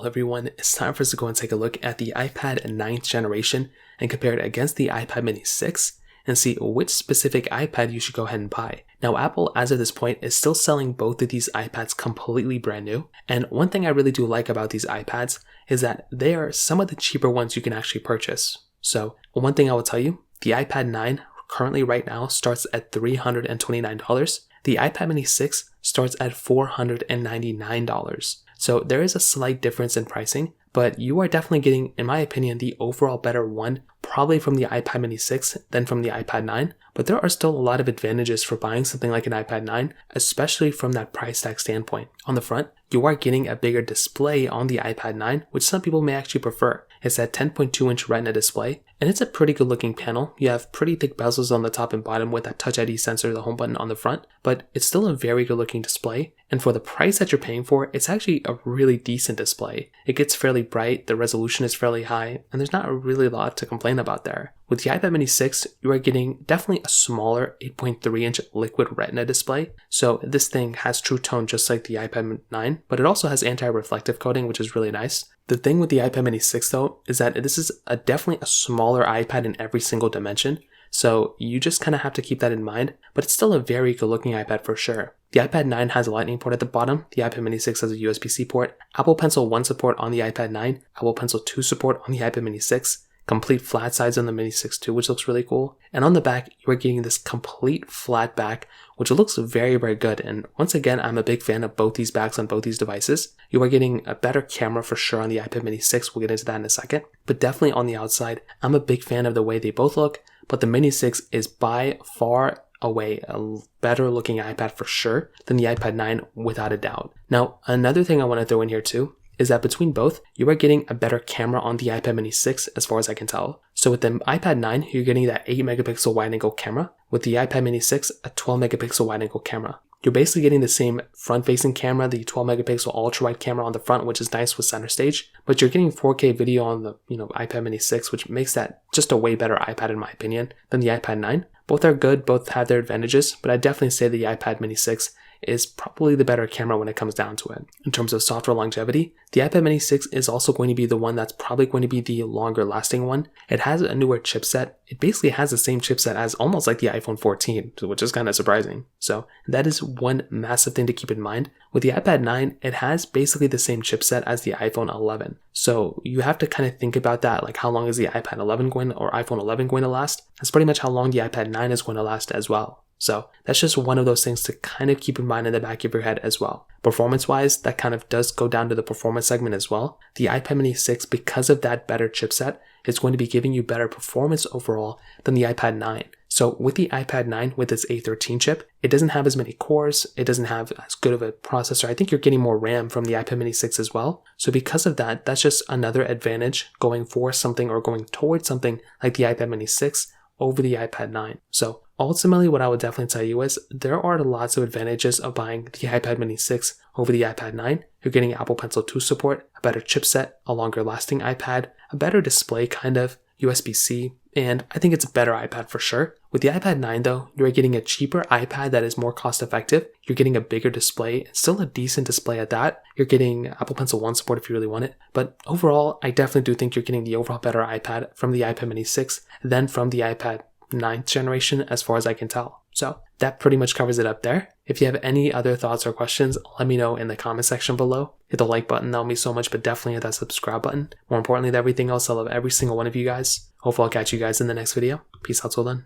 Well everyone, it's time for us to go and take a look at the iPad 9th generation and compare it against the iPad mini 6 and see which specific iPad you should go ahead and buy. Now Apple, as of this point, is still selling both of these iPads completely brand new, and one thing I really do like about these iPads is that they are some of the cheaper ones you can actually purchase. So one thing I will tell you, the iPad 9 currently right now starts at $329. The iPad mini 6 starts at $499. So there is a slight difference in pricing, but you are definitely getting, in my opinion, the overall better one, probably from the iPad mini 6 than from the iPad 9, but there are still a lot of advantages for buying something like an iPad 9, especially from that price tag standpoint. On the front, you are getting a bigger display on the iPad 9, which some people may actually prefer. It's that 10.2-inch Retina display, and it's a pretty good looking panel. You have pretty thick bezels on the top and bottom with that Touch ID sensor, the home button on the front, but it's still a very good looking display, and for the price that you're paying for, it's actually a really decent display. It gets fairly bright, the resolution is fairly high, and there's not really a lot to complain about there. With the iPad mini 6, you are getting definitely a smaller 8.3-inch liquid Retina display, so this thing has true tone just like the iPad 9, but it also has anti-reflective coating, which is really nice. The thing with the iPad mini 6 though, is that this is definitely a smaller iPad in every single dimension, so you just kind of have to keep that in mind, but it's still a very good looking iPad for sure. The iPad 9 has a lightning port at the bottom, the iPad mini 6 has a USB-C port, Apple Pencil 1 support on the iPad 9, Apple Pencil 2 support on the iPad mini 6, complete flat sides on the mini 6 too, which looks really cool. And on the back, you are getting this complete flat back, which looks very, very good. And once again, I'm a big fan of both these backs on both these devices. You are getting a better camera for sure on the iPad mini 6. We'll get into that in a second. But definitely on the outside, I'm a big fan of the way they both look. But the mini 6 is by far away a better looking iPad for sure than the iPad 9 without a doubt. Now, another thing I want to throw in here too is that between both, you are getting a better camera on the iPad mini 6 as far as I can tell. So with the iPad 9, you're getting that 8 megapixel wide angle camera. With the iPad mini 6, a 12 megapixel wide angle camera. You're basically getting the same front facing camera, the 12 megapixel ultra wide camera on the front, which is nice with center stage, but you're getting 4K video on the iPad mini 6, which makes that just a way better iPad in my opinion than the iPad 9. Both are good, both have their advantages, but I definitely say the iPad mini 6 is probably the better camera when it comes down to it. In terms of software longevity, the iPad mini 6 is also going to be the one that's probably going to be the longer lasting one. It has a newer chipset. It basically has the same chipset as almost like the iPhone 14, which is kind of surprising. So that is one massive thing to keep in mind. With the iPad 9, it has basically the same chipset as the iPhone 11. So you have to kind of think about that, like how long is the iPad 11 going or iPhone 11 going to last? That's pretty much how long the iPad 9 is going to last as well. So that's just one of those things to kind of keep in mind in the back of your head as well. Performance-wise, that kind of does go down to the performance segment as well. The iPad mini 6, because of that better chipset, is going to be giving you better performance overall than the iPad 9. So with the iPad 9, with its A13 chip, it doesn't have as many cores, it doesn't have as good of a processor. I think you're getting more RAM from the iPad mini 6 as well. So because of that, that's just another advantage going for something or going towards something like the iPad mini 6 over the iPad 9. So ultimately, what I would definitely tell you is there are lots of advantages of buying the iPad mini 6 over the iPad 9. You're getting Apple Pencil 2 support, a better chipset, a longer lasting iPad, a better display kind of, USB-C, and I think it's a better iPad for sure. With the iPad 9 though, you're getting a cheaper iPad that is more cost effective. You're getting a bigger display, and still a decent display at that. You're getting Apple Pencil 1 support if you really want it. But overall, I definitely do think you're getting the overall better iPad from the iPad mini 6 than from the iPad 9th generation as far as I can tell. So that pretty much covers it up there. If you have any other thoughts or questions, let me know in the comment section below. Hit the like button, that would mean so much, but definitely hit that subscribe button. More importantly than everything else, I love every single one of you guys. Hopefully I'll catch you guys in the next video. Peace out till then.